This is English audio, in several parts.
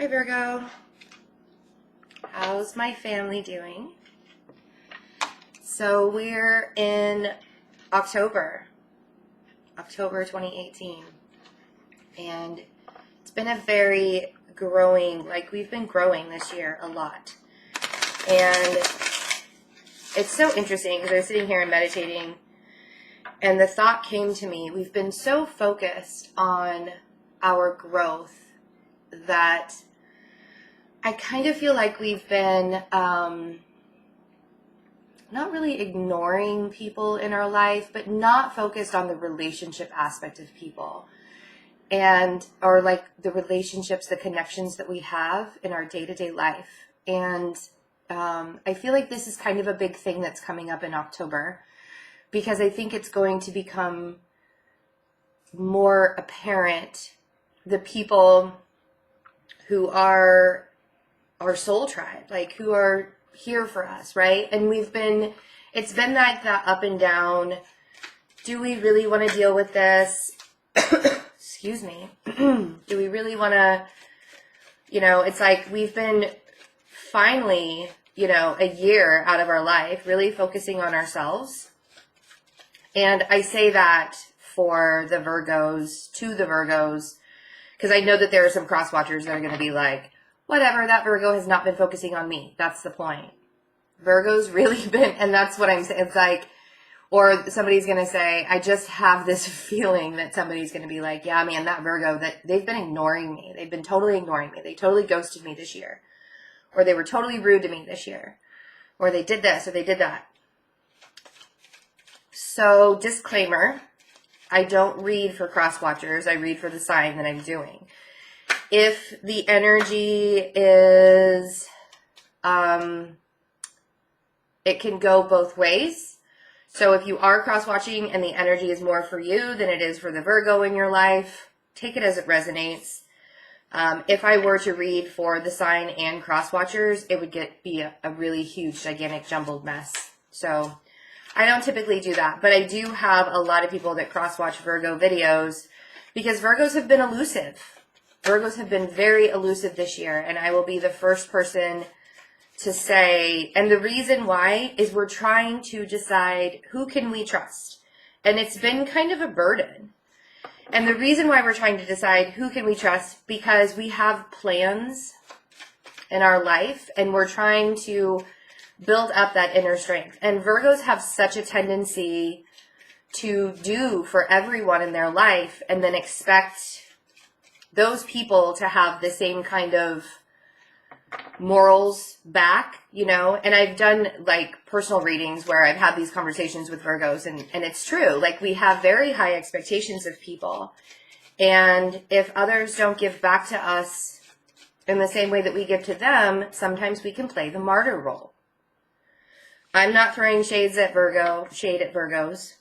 Hi Virgo, how's my family doing? So we're in October 2018, and it's been a very we've been growing this year a lot. And it's so interesting because I was sitting here and meditating, and the thought came to me, we've been so focused on our growth that I kind of feel like we've been not really ignoring people in our life, but not focused on the relationship aspect of people or like the relationships, the connections that we have in our day-to-day life. And I feel like this is kind of a big thing that's coming up in October, because I think it's going to become more apparent, the people who are our soul tribe, like who are here for us, right? And it's been like that up and down. Do we really want to deal with this? Excuse me. Do we really want to, it's like we've been finally, a year out of our life really focusing on ourselves. And I say that for the Virgos, to the Virgos, because I know that there are some cross watchers that are going to be like, whatever, that Virgo has not been focusing on me. That's the point. Virgo's really been, and that's what I'm saying. It's like, or somebody's going to say, I just have this feeling that somebody's going to be like, yeah, man, that Virgo, that they've been ignoring me. They've been totally ignoring me. They totally ghosted me this year. Or they were totally rude to me this year. Or they did this, or they did that. So, disclaimer, I don't read for cross watchers. I read for the sign that I'm doing. If the energy is, it can go both ways. So if you are cross-watching and the energy is more for you than it is for the Virgo in your life, take it as it resonates. If I were to read for the sign and cross-watchers, it would be a really huge, gigantic, jumbled mess. So I don't typically do that, but I do have a lot of people that cross-watch Virgo videos because Virgos have been elusive. Virgos have been very elusive this year, and I will be the first person to say, and the reason why is we're trying to decide who can we trust. And it's been kind of a burden. And the reason why we're trying to decide who can we trust, because we have plans in our life, and we're trying to build up that inner strength. And Virgos have such a tendency to do for everyone in their life and then expect those people to have the same kind of morals back, and I've done like personal readings where I've had these conversations with Virgos, and it's true. Like, we have very high expectations of people. And if others don't give back to us in the same way that we give to them, sometimes we can play the martyr role. I'm not throwing shade at Virgos.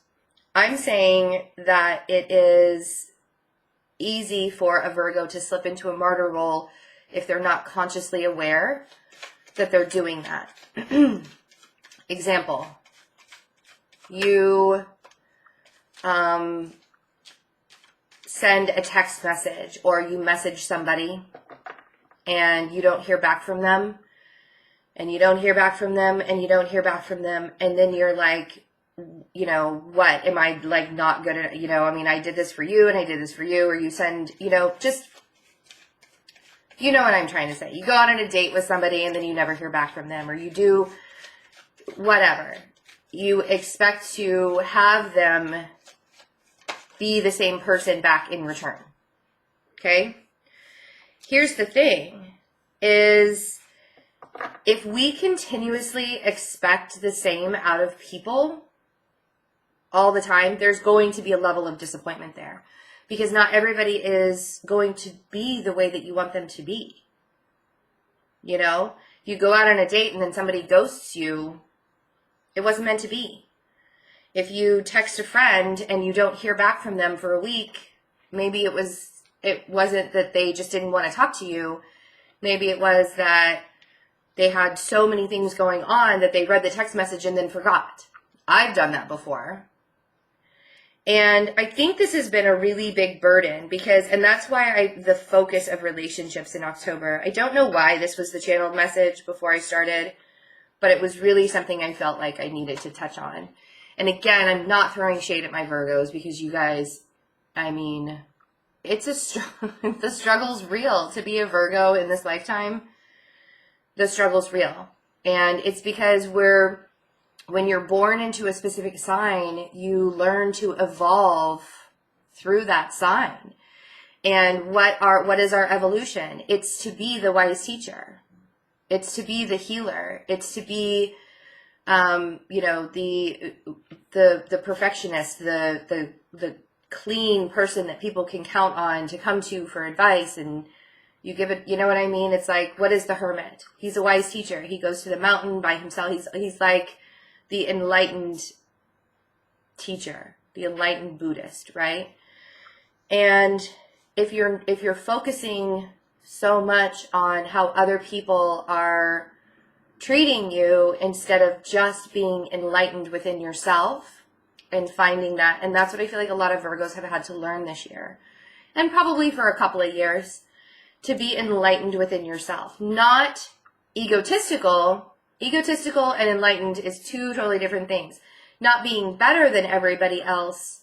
I'm saying that it is easy for a Virgo to slip into a martyr role if they're not consciously aware that they're doing that. Example, you send a text message, or you message somebody and you don't hear back from them, and you don't hear back from them, and you don't hear back from them, and then you're like, what, am I like not good at, I did this for you and I did this for you, or you send, just, what I'm trying to say. You go out on a date with somebody and then you never hear back from them, or you do whatever. You expect to have them be the same person back in return. Okay? Here's the thing, is if we continuously expect the same out of people all the time, there's going to be a level of disappointment there, because not everybody is going to be the way that you want them to be. You go out on a date and then somebody ghosts you, it wasn't meant to be. If you text a friend and you don't hear back from them for a week, maybe it wasn't that they just didn't want to talk to you. Maybe it was that they had so many things going on that they read the text message and then forgot. I've done that before. And I think this has been a really big burden because, and that's why the focus of relationships in October. I don't know why this was the channeled message before I started, but it was really something I felt like I needed to touch on. And again, I'm not throwing shade at my Virgos because you guys, I mean, it's the struggle's real. To be a Virgo in this lifetime, the struggle's real. And it's because when you're born into a specific sign, you learn to evolve through that sign. And what is our evolution? It's to be the wise teacher. It's to be the healer. It's to be, the perfectionist, the clean person that people can count on to come to for advice. And you give it, you know what I mean? It's like, what is the hermit? He's a wise teacher. He goes to the mountain by himself. He's like the enlightened teacher, the enlightened Buddhist, right? And if you're focusing so much on how other people are treating you instead of just being enlightened within yourself and finding that, and that's what I feel like a lot of Virgos have had to learn this year, and probably for a couple of years, to be enlightened within yourself, not egotistical. Egotistical and enlightened is two totally different things. Not being better than everybody else,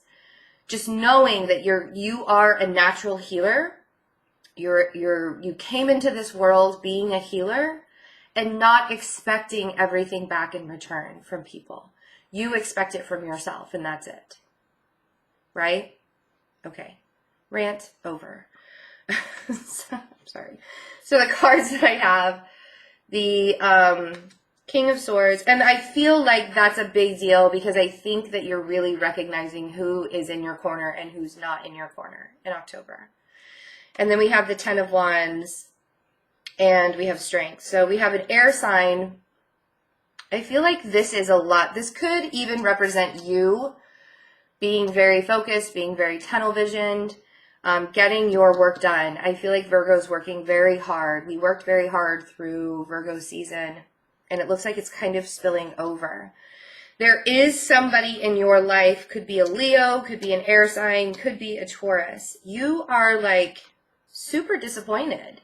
just knowing that you are a natural healer. You came into this world being a healer and not expecting everything back in return from people. You expect it from yourself, and that's it. Right? Okay. Rant over. Sorry. So the cards that I have, the King of Swords, and I feel like that's a big deal because I think that you're really recognizing who is in your corner and who's not in your corner in October. And then we have the Ten of Wands, and we have Strength. So we have an air sign. I feel like this is a lot. This could even represent you being very focused, being very tunnel visioned, getting your work done. I feel like Virgo's working very hard. We worked very hard through Virgo season, and it looks like it's kind of spilling over. There is somebody in your life, could be a Leo, could be an air sign, could be a Taurus. You are like super disappointed.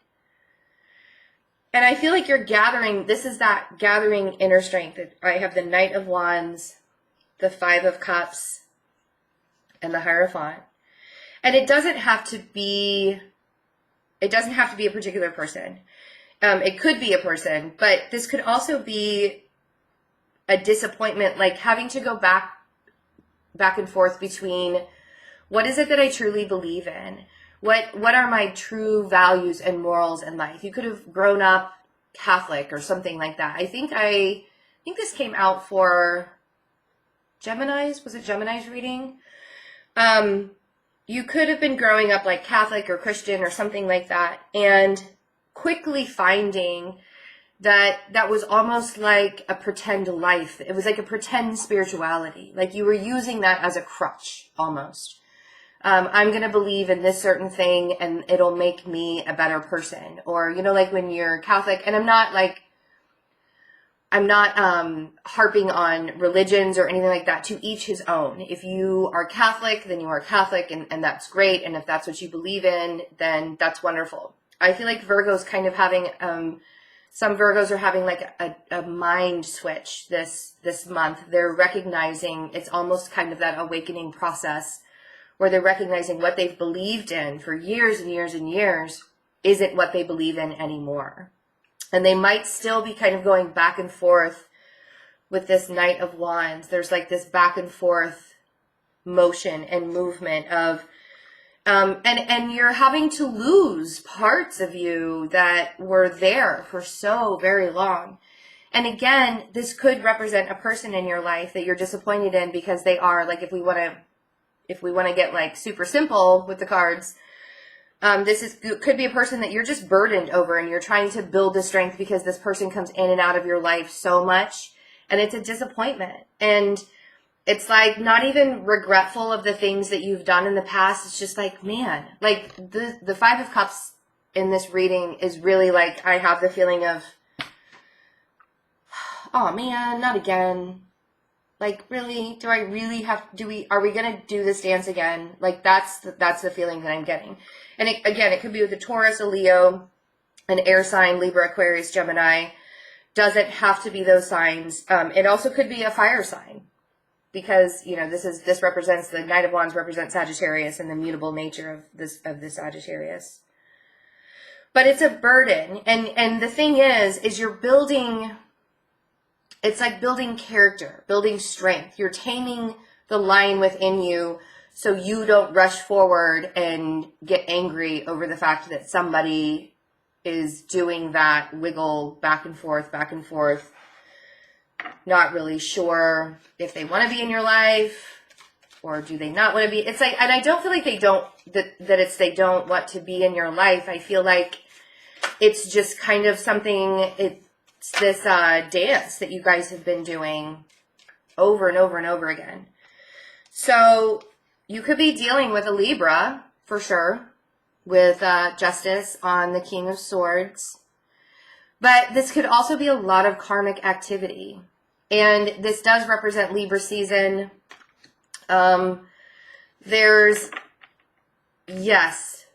And I feel like you're gathering, this is that gathering inner strength. I have the Knight of Wands, the Five of Cups, and the Hierophant. And it doesn't have to be a particular person. It could be a person, but this could also be a disappointment, like having to go back and forth between what is it that I truly believe in? What are my true values and morals in life? You could have grown up Catholic or something like that. I think this came out for Geminis. Was it Gemini's reading? You could have been growing up like Catholic or Christian or something like that, and quickly finding that was almost like a pretend life. It was like a pretend spirituality. Like you were using that as a crutch almost. I'm going to believe in this certain thing and it'll make me a better person. Or, like when you're Catholic, and I'm not harping on religions or anything like that, to each his own. If you are Catholic, then you are Catholic, and that's great. And if that's what you believe in, then that's wonderful. I feel like Virgo's kind of having, some Virgos are having like a mind switch this month. They're recognizing, it's almost kind of that awakening process where they're recognizing what they've believed in for years and years and years isn't what they believe in anymore. And they might still be kind of going back and forth with this Knight of Wands. There's like this back and forth motion and movement of, and you're having to lose parts of you that were there for so very long. And again, this could represent a person in your life that you're disappointed in because they are, like, if we want to get like super simple with the cards, could be a person that you're just burdened over and you're trying to build the strength because this person comes in and out of your life so much, and it's a disappointment. And it's like not even regretful of the things that you've done in the past. It's just like, man, like the Five of Cups in this reading is really like, I have the feeling of, oh man, not again. Like, really? Do I really have, are we going to do this dance again? Like, that's the feeling that I'm getting. And again, it could be with a Taurus, a Leo, an air sign, Libra, Aquarius, Gemini. Doesn't have to be those signs. It also could be a fire sign, because, you know, this represents, the Knight of Wands represents Sagittarius and the mutable nature of the Sagittarius. But it's a burden. And the thing is you're building, it's like building character, building strength. You're taming the lion within you so you don't rush forward and get angry over the fact that somebody is doing that wiggle back and forth, not really sure if they want to be in your life or do they not want to be. It's like, and I don't feel like they don't want to be in your life. I feel like it's just kind of something, it's this dance that you guys have been doing over and over and over again. So you could be dealing with a Libra for sure, with Justice on the King of Swords. But this could also be a lot of karmic activity. And this does represent Libra season. Yes,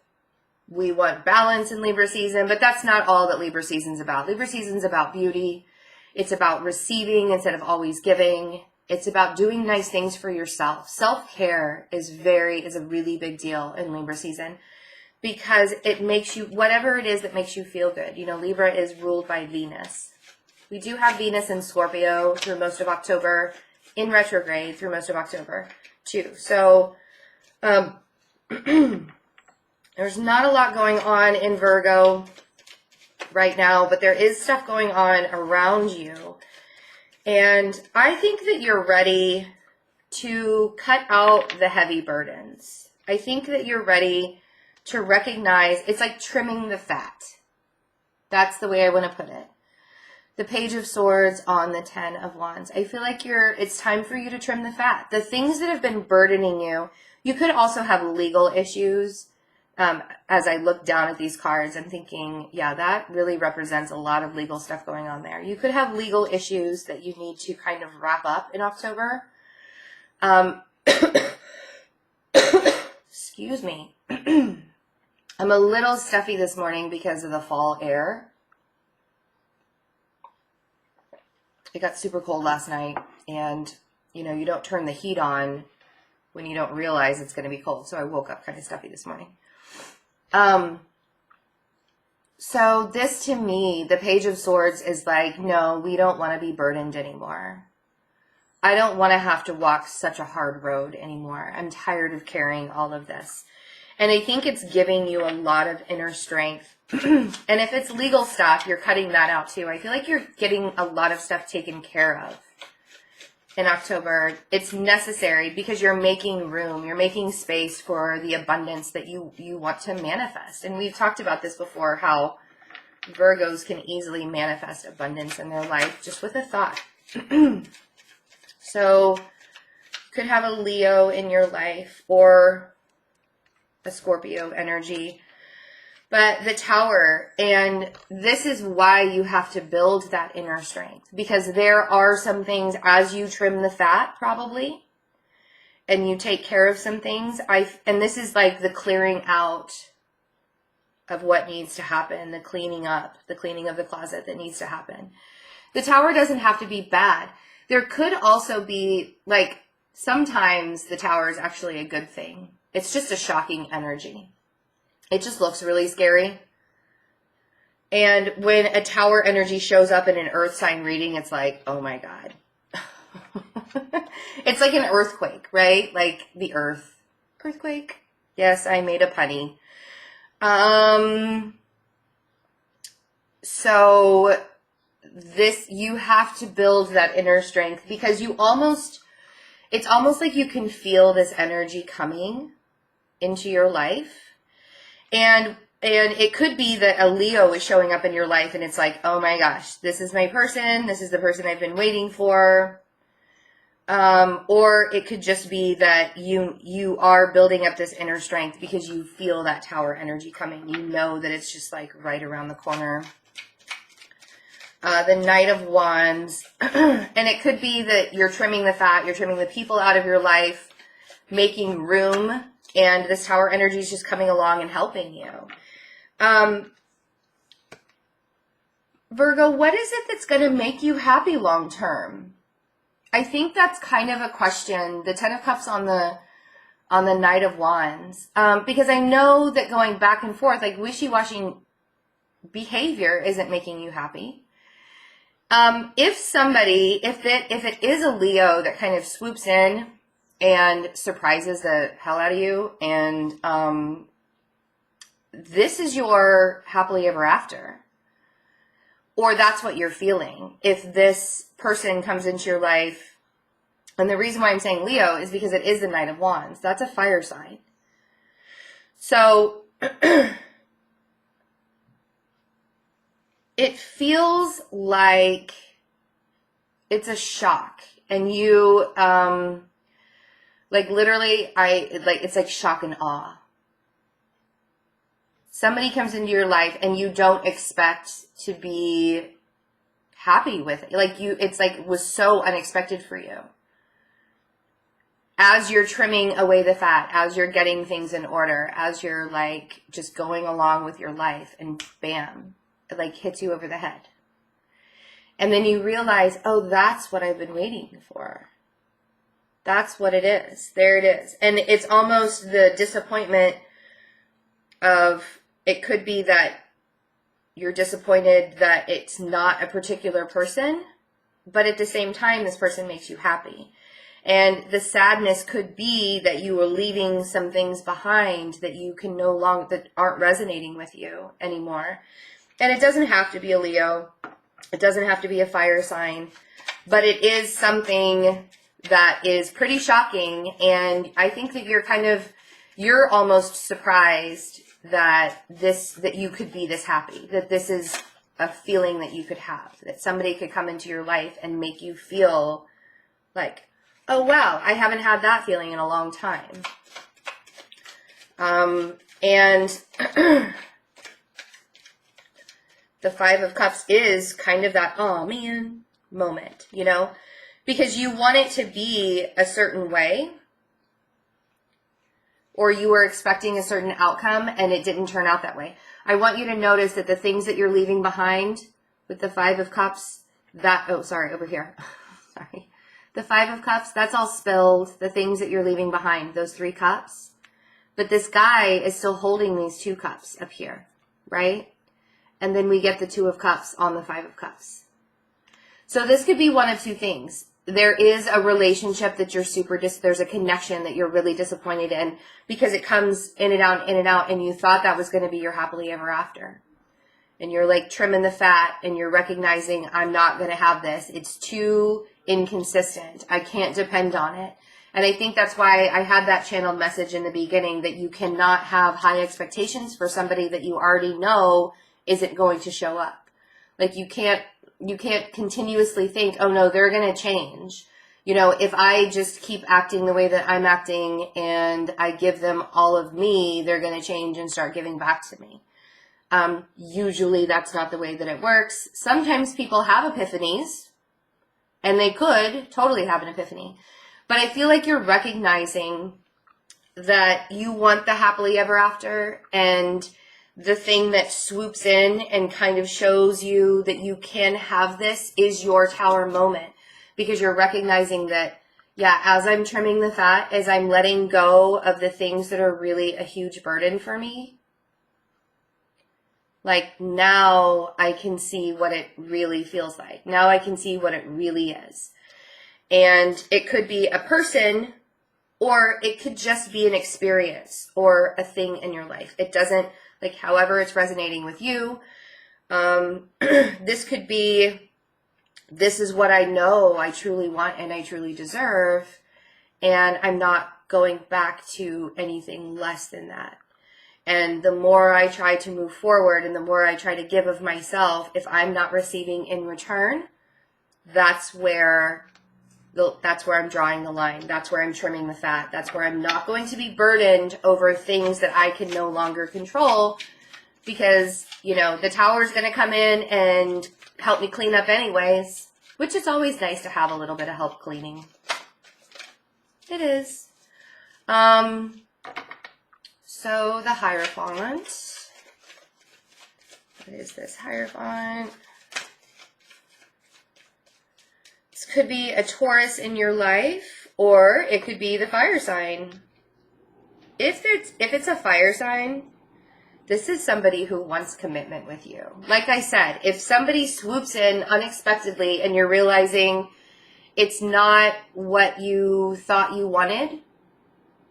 we want balance in Libra season, but that's not all that Libra season's about. Libra season's about beauty. It's about receiving instead of always giving. It's about doing nice things for yourself. Self-care is a really big deal in Libra season, because it makes you, whatever it is that makes you feel good. You know, Libra is ruled by Venus. We do have Venus in Scorpio through most of October, in retrograde through most of October too. So there's not a lot going on in Virgo right now, but there is stuff going on around you. And I think that you're ready to cut out the heavy burdens. I think that you're ready to recognize, it's like trimming the fat. That's the way I want to put it. The Page of Swords on the 10 of Wands. I feel like it's time for you to trim the fat. The things that have been burdening you. You could also have legal issues. As I look down at these cards, I'm thinking, yeah, that really represents a lot of legal stuff going on there. You could have legal issues that you need to kind of wrap up in October. Excuse me. I'm a little stuffy this morning because of the fall air. It got super cold last night, and, you know, you don't turn the heat on when you don't realize it's going to be cold. So I woke up kind of stuffy this morning. So this, to me, the Page of Swords is like, no, we don't want to be burdened anymore. I don't want to have to walk such a hard road anymore. I'm tired of carrying all of this. And I think it's giving you a lot of inner strength. And if it's legal stuff, you're cutting that out too. I feel like you're getting a lot of stuff taken care of in October. It's necessary because you're making room. You're making space for the abundance that you want to manifest. And we've talked about this before, how Virgos can easily manifest abundance in their life just with a thought. So could have a Leo in your life or a Scorpio energy. But the Tower, and this is why you have to build that inner strength, because there are some things as you trim the fat probably, and you take care of some things. And this is like the clearing out of what needs to happen, the cleaning up, the cleaning of the closet that needs to happen. The Tower doesn't have to be bad. There could also be, like, sometimes the Tower is actually a good thing. It's just a shocking energy. It just looks really scary. And when a Tower energy shows up in an earth sign reading, it's like, oh my God. It's like an earthquake, right? Like the earth. Earthquake. Yes, I made a punny. So this, you have to build that inner strength, because it's almost like you can feel this energy coming into your life. And it could be that a Leo is showing up in your life and it's like, oh my gosh, this is my person. This is the person I've been waiting for. Or it could just be that you are building up this inner strength because you feel that Tower energy coming. You know that it's just like right around the corner. The Knight of Wands. And it could be that you're trimming the fat, you're trimming the people out of your life, making room, and this Tower energy is just coming along and helping you. Virgo, what is it that's going to make you happy long term? I think that's kind of a question. The Ten of Cups on the Knight of Wands. Because I know that going back and forth, like wishy-washy behavior isn't making you happy. If it is a Leo that kind of swoops in and surprises the hell out of you, and this is your happily ever after, or that's what you're feeling. If this person comes into your life, and the reason why I'm saying Leo is because it is the Knight of Wands. That's a fire sign. So it feels like it's a shock, and you, like literally, it's like shock and awe. Somebody comes into your life and you don't expect to be happy with it. It's like, was so unexpected for you. As you're trimming away the fat, as you're getting things in order, as you're like just going along with your life, and bam, it like hits you over the head. And then you realize, oh, that's what I've been waiting for. That's what it is. There it is. And it's almost the disappointment of, it could be that you're disappointed that it's not a particular person, but at the same time, this person makes you happy. And the sadness could be that you are leaving some things behind that you can no longer, that aren't resonating with you anymore. And it doesn't have to be a Leo. It doesn't have to be a fire sign, but it is something that is pretty shocking. And I think that you're almost surprised that you could be this happy, that this is a feeling that you could have, that somebody could come into your life and make you feel like, oh, wow, I haven't had that feeling in a long time. And the Five of Cups is kind of that, oh, man, moment, you know, because you want it to be a certain way, or you were expecting a certain outcome and it didn't turn out that way. I want you to notice that the things that you're leaving behind with the Five of Cups, over here. Sorry. The Five of Cups, that's all spilled, the things that you're leaving behind, those 3 cups. But this guy is still holding these 2 cups up here, right? And then we get the Two of Cups on the Five of Cups. So this could be one of 2 things. There is a relationship that you're there's a connection that you're really disappointed in because it comes in and out, and you thought that was going to be your happily ever after. And you're like trimming the fat, and you're recognizing, I'm not going to have this. It's too inconsistent. I can't depend on it. And I think that's why I had that channeled message in the beginning, that you cannot have high expectations for somebody that you already know isn't going to show up. Like you can't continuously think, oh no, they're going to change. You know, if I just keep acting the way that I'm acting and I give them all of me, they're going to change and start giving back to me. Usually that's not the way that it works. Sometimes people have epiphanies, and they could totally have an epiphany. But I feel like you're recognizing that you want the happily ever after, and the thing that swoops in and kind of shows you that you can have this is your Tower moment. Because you're recognizing that, yeah, as I'm trimming the fat, as I'm letting go of the things that are really a huge burden for me, like now I can see what it really feels like. Now I can see what it really is. And it could be a person, or it could just be an experience or a thing in your life. It doesn't, like, however it's resonating with you. This could be, this is what I know I truly want and I truly deserve, and I'm not going back to anything less than that. And the more I try to move forward and the more I try to give of myself, if I'm not receiving in return, that's where I'm drawing the line. That's where I'm trimming the fat. That's where I'm not going to be burdened over things that I can no longer control, because, you know, the Tower is going to come in and help me clean up anyways, which is always nice to have a little bit of help cleaning. It is. So the Hierophant. What is this Hierophant? This could be a Taurus in your life, or it could be the fire sign. If it's a fire sign, this is somebody who wants commitment with you. Like I said, if somebody swoops in unexpectedly and you're realizing it's not what you thought you wanted,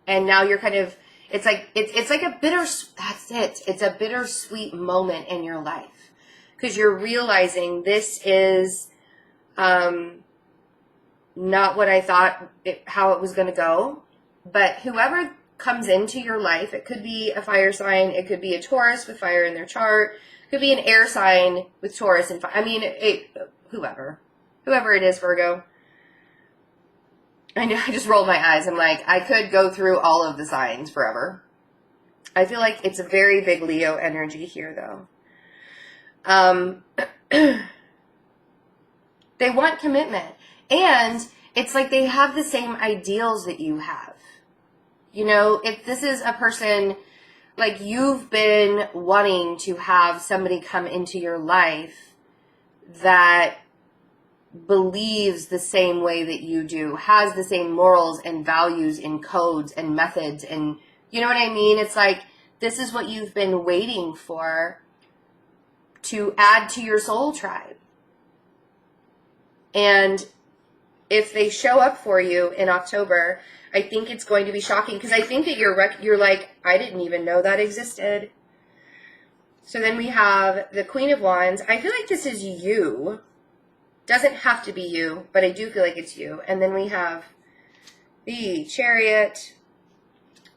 and now you're kind of, it's like a that's it. It's a bittersweet moment in your life because you're realizing this is not what I thought how it was going to go. But whoever comes into your life, it could be a fire sign, it could be a Taurus with fire in their chart, it could be an air sign with Taurus and fire. I mean, whoever it is, Virgo. I know, I just rolled my eyes. I'm like, I could go through all of the signs forever. I feel like it's a very big Leo energy here, though. They want commitment. And it's like they have the same ideals that you have. You know, if this is a person, like you've been wanting to have somebody come into your life that believes the same way that you do, has the same morals and values and codes and methods, and you know what I mean? It's like this is what you've been waiting for to add to your soul tribe. And if they show up for you in October, I think it's going to be shocking because I think that you're like, I didn't even know that existed. So then we have the Queen of Wands. I feel like this is you. Doesn't have to be you, but I do feel like it's you. And then we have the Chariot,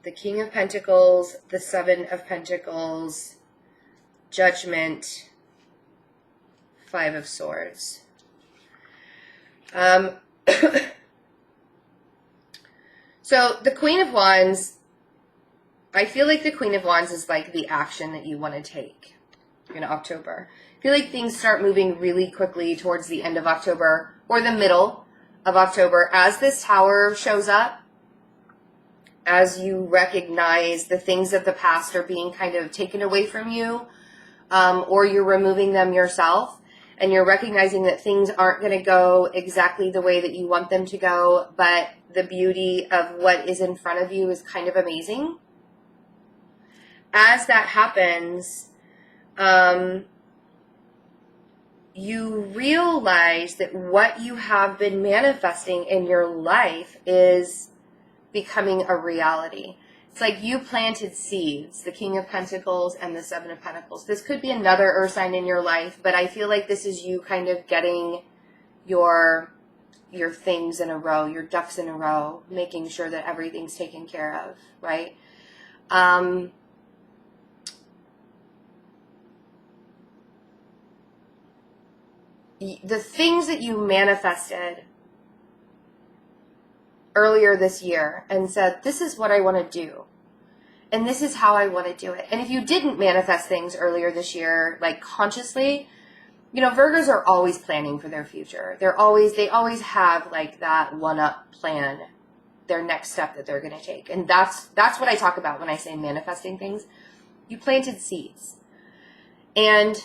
the King of Pentacles, the Seven of Pentacles, Judgment, Five of Swords. So the Queen of Wands, I feel like the Queen of Wands is like the action that you want to take in October. I feel like things start moving really quickly towards the end of October or the middle of October as this Tower shows up, as you recognize the things of the past are being kind of taken away from you, or you're removing them yourself, and you're recognizing that things aren't going to go exactly the way that you want them to go, but the beauty of what is in front of you is kind of amazing. As that happens, you realize that what you have been manifesting in your life is becoming a reality. It's like you planted seeds, the King of Pentacles and the Seven of Pentacles. This could be another earth sign in your life, but I feel like this is you kind of getting your things in a row, your ducks in a row, making sure that everything's taken care of, right? The things that you manifested earlier this year and said, this is what I want to do. And this is how I want to do it. And if you didn't manifest things earlier this year, like consciously, you know, Virgos are always planning for their future. They always have like that one-up plan, their next step that they're going to take. And that's what I talk about when I say manifesting things. You planted seeds. And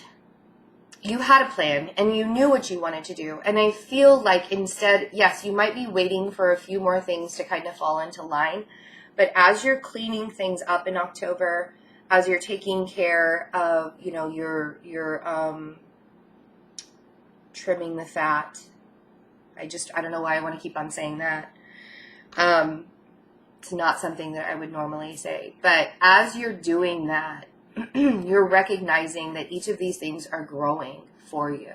you had a plan and you knew what you wanted to do. And I feel like instead, yes, you might be waiting for a few more things to kind of fall into line. But as you're cleaning things up in October, as you're taking care of, you know, your trimming the fat. I don't know why I want to keep on saying that. It's not something that I would normally say. But as you're doing that, you're recognizing that each of these things are growing for you.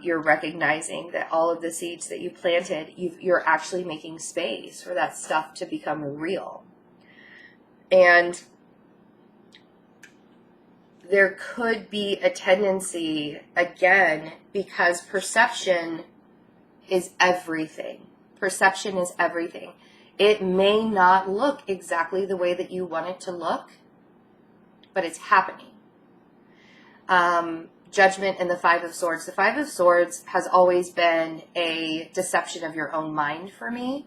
You're recognizing that all of the seeds that you planted, you're actually making space for that stuff to become real. And there could be a tendency, again, because perception is everything. Perception is everything. It may not look exactly the way that you want it to look, but it's happening. Judgment and the Five of Swords. The Five of Swords has always been a deception of your own mind for me,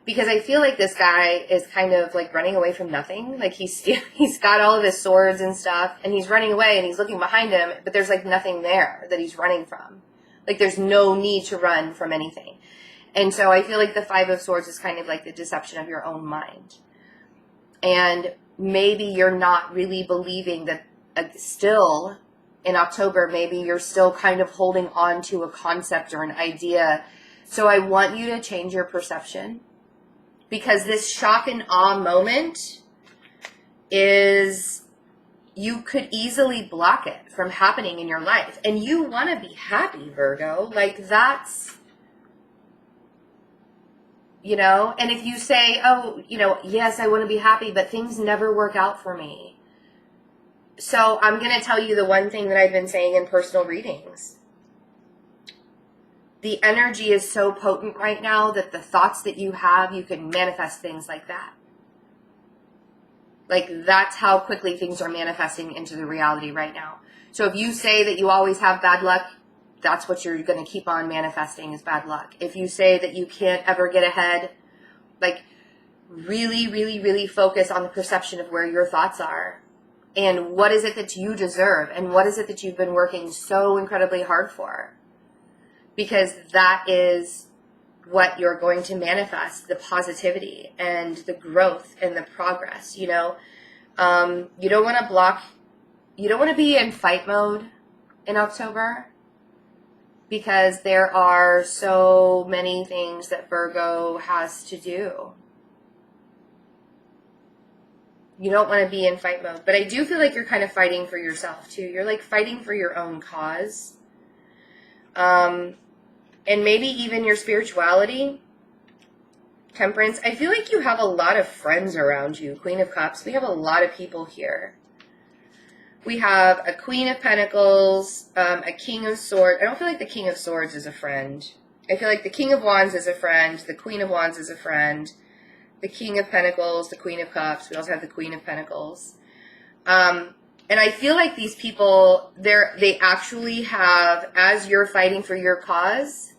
because I feel like this guy is kind of like running away from nothing. Like he's got all of his swords and stuff, and he's running away, and he's looking behind him, but there's like nothing there that he's running from. Like there's no need to run from anything. And so I feel like the Five of Swords is kind of like the deception of your own mind. And maybe you're not really believing that still in October, maybe you're still kind of holding on to a concept or an idea. So I want you to change your perception, because this shock and awe moment is, you could easily block it from happening in your life. And you want to be happy, Virgo. Like that's, you know, and if you say, oh, you know, yes, I want to be happy, but things never work out for me. So I'm going to tell you the one thing that I've been saying in personal readings. The energy is so potent right now that the thoughts that you have, you can manifest things like that. Like that's how quickly things are manifesting into the reality right now. So if you say that you always have bad luck, that's what you're going to keep on manifesting, is bad luck. If you say that you can't ever get ahead, like really, really, really focus on the perception of where your thoughts are. And what is it that you deserve? And what is it that you've been working so incredibly hard for? Because that is what you're going to manifest, the positivity and the growth and the progress, you know. You don't want to block, you don't want to be in fight mode in October, because there are so many things that Virgo has to do. You don't want to be in fight mode. But I do feel like you're kind of fighting for yourself too. You're like fighting for your own cause. And maybe even your spirituality. Temperance. I feel like you have a lot of friends around you. Queen of Cups. We have a lot of people here. We have a Queen of Pentacles, a King of Swords. I don't feel like the King of Swords is a friend. I feel like the King of Wands is a friend. The Queen of Wands is a friend. The King of Pentacles, the Queen of Cups. We also have the Queen of Pentacles. And I feel like these people, they actually have, as you're fighting for your cause,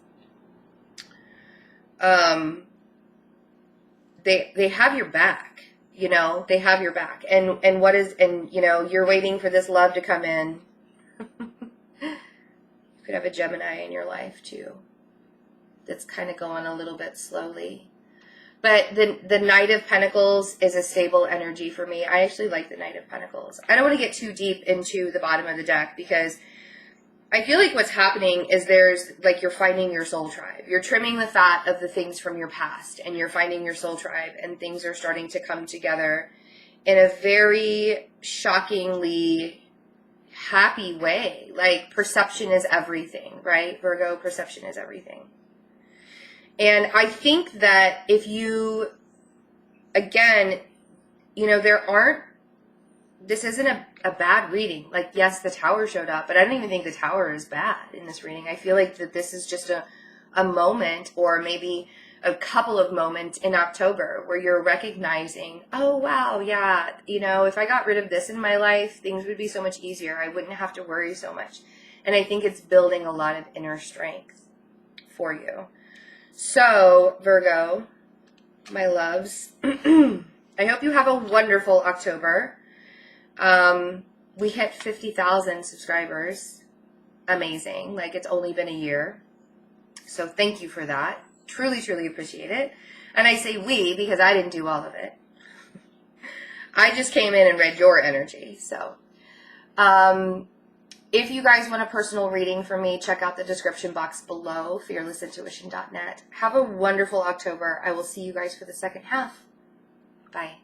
they have your back, you know, they have your back. And you know, you're waiting for this love to come in. You could have a Gemini in your life too. That's kind of going a little bit slowly. But the Knight of Pentacles is a stable energy for me. I actually like the Knight of Pentacles. I don't want to get too deep into the bottom of the deck, because I feel like what's happening is you're finding your soul tribe. You're trimming the fat of the things from your past, and you're finding your soul tribe, and things are starting to come together in a very shockingly happy way. Like perception is everything, right? Virgo, perception is everything. And I think that if you, again, you know, this isn't a bad reading. Like, yes, the Tower showed up, but I don't even think the Tower is bad in this reading. I feel like that this is just a moment, or maybe a couple of moments in October where you're recognizing, oh, wow, yeah, you know, if I got rid of this in my life, things would be so much easier. I wouldn't have to worry so much. And I think it's building a lot of inner strength for you. So, Virgo, my loves, I hope you have a wonderful October. We hit 50,000 subscribers. Amazing. Like, it's only been a year. So thank you for that. Truly, truly appreciate it. And I say we because I didn't do all of it. I just came in and read your energy. So, if you guys want a personal reading from me, check out the description box below, fearlessintuition.net. Have a wonderful October. I will see you guys for the second half. Bye.